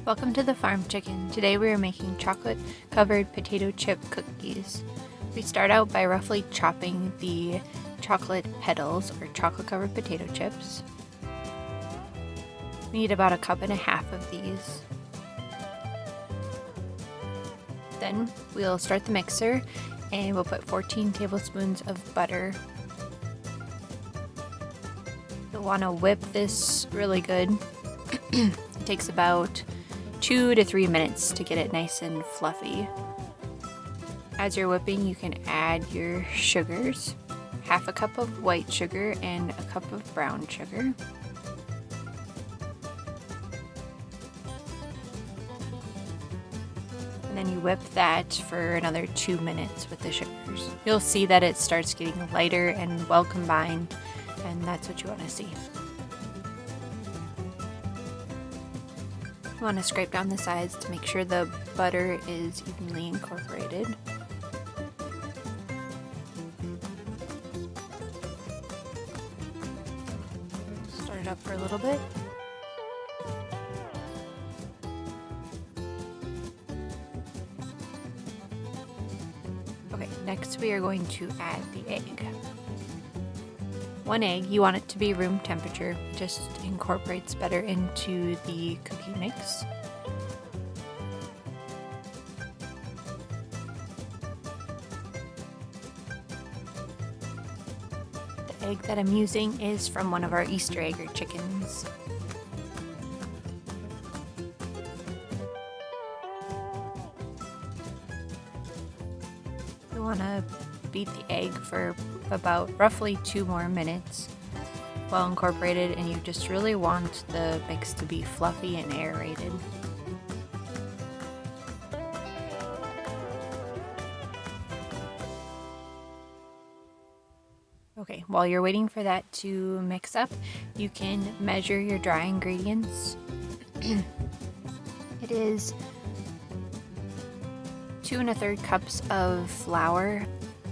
Welcome to the Farm Chicken. Today we are making chocolate covered potato chip cookies. We start out by roughly chopping the chocolate petals or chocolate covered potato chips. We need about 1.5 cups of these. Then we'll start the mixer and we'll put 14 tablespoons of butter. You'll want to whip this really good. It takes about 2 to 3 minutes to get it nice and fluffy. As you're whipping, you can add your sugars, 1/2 cup of white sugar and 1 cup of brown sugar. And then you whip that for another 2 minutes with the sugars. You'll see that it starts getting lighter and well combined, and that's what you want to see. You want to scrape down the sides to make sure the butter is evenly incorporated. Stir it up for a little bit. Okay, next we are going to add the egg. 1 egg, you want it to be room temperature, it just incorporates better into the cookie mix. The egg that I'm using is from one of our Easter egg chickens. You want to beat the egg for about roughly 2 more minutes, well incorporated, and you just really want the mix to be fluffy and aerated. Okay, while you're waiting for that to mix up, you can measure your dry ingredients. It is 2 1/3 cups of flour,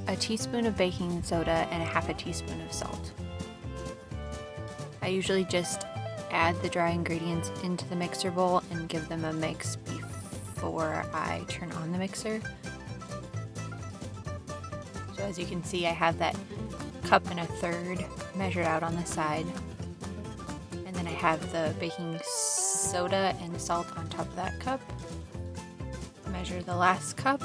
1 teaspoon of baking soda, and 1/2 teaspoon of salt. I usually just add the dry ingredients into the mixer bowl and give them a mix before I turn on the mixer. So as you can see, I have that 1 1/3 cup measured out on the side. And then I have the baking soda and salt on top of that cup. Measure the last cup.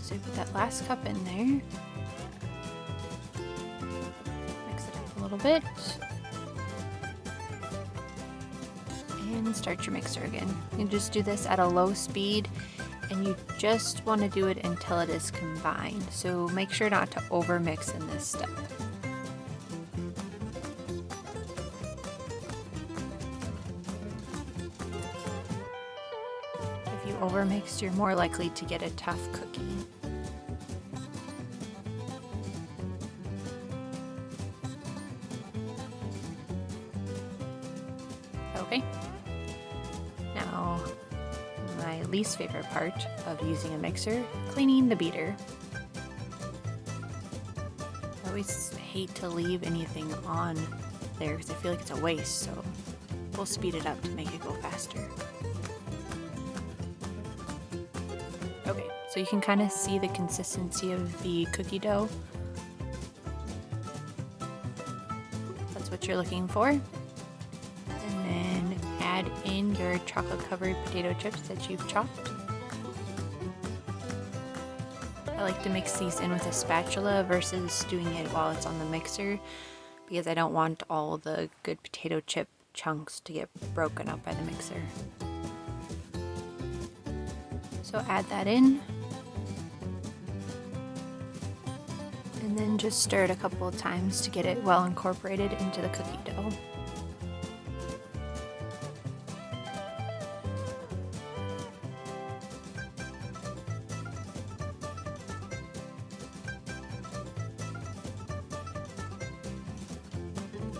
So you put that last cup in there, mix it up a little bit, and start your mixer again. You just do this at a low speed, and you just want to do it until it is combined. So make sure not to overmix in this step. If you overmix, you're more likely to get a tough cookie. Okay, now my least favorite part of using a mixer, cleaning the beater. I always hate to leave anything on there because I feel like it's a waste, so we'll speed it up to make it go faster. Okay, so you can kind of see the consistency of the cookie dough. That's what you're looking for. Add in your chocolate covered potato chips that you've chopped. I like to mix these in with a spatula versus doing it while it's on the mixer because I don't want all the good potato chip chunks to get broken up by the mixer. So add that in and then just stir it a couple of times to get it well incorporated into the cookie dough.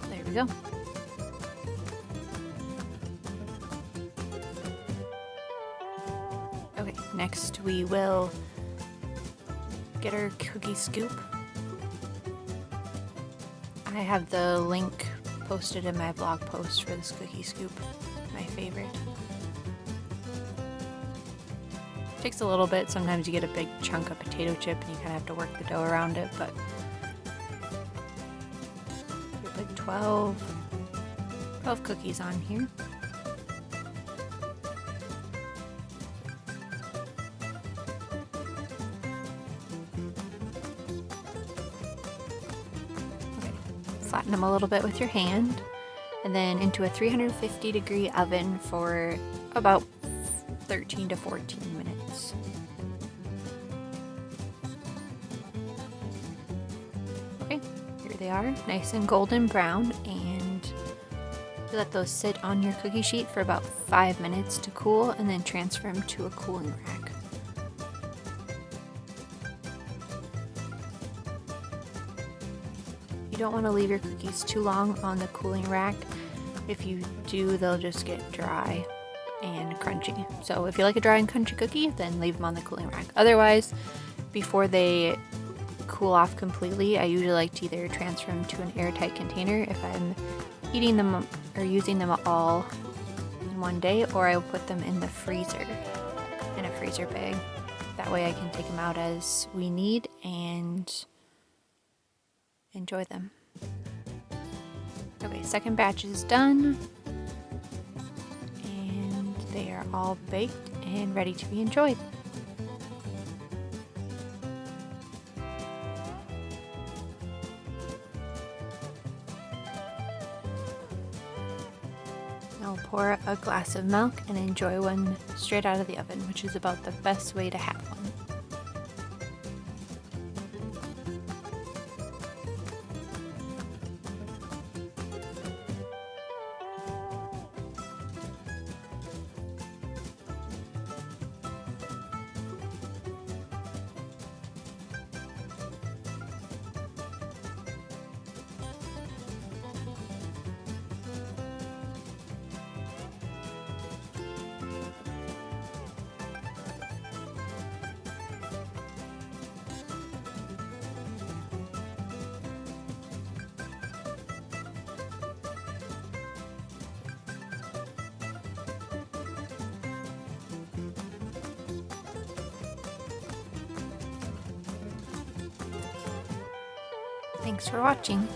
There we go. Okay, next we will get our cookie scoop I have the link posted in my blog post for this cookie scoop, my favorite. Takes a little bit. Sometimes you get a big chunk of potato chip and you kind of have to work the dough around it, but get like 12 cookies on here. Flatten them a little bit with your hand, and then into a 350-degree oven for about 13 to 14 minutes. Okay, here they are, nice and golden brown, and you let those sit on your cookie sheet for about 5 minutes to cool, and then transfer them to a cooling rack. You don't want to leave your cookies too long on the cooling rack. If you do, they'll just get dry and crunchy. So if you like a dry and crunchy cookie, then leave them on the cooling rack. Otherwise, before they cool off completely, I usually like to either transfer them to an airtight container if I'm eating them or using them all in one day, or I will put them in the freezer, in a freezer bag. That way I can take them out as we need and enjoy them. Okay, second batch is done, and they are all baked and ready to be enjoyed. Now pour a glass of milk and enjoy one straight out of the oven, which is about the best way to have one. Thanks for watching.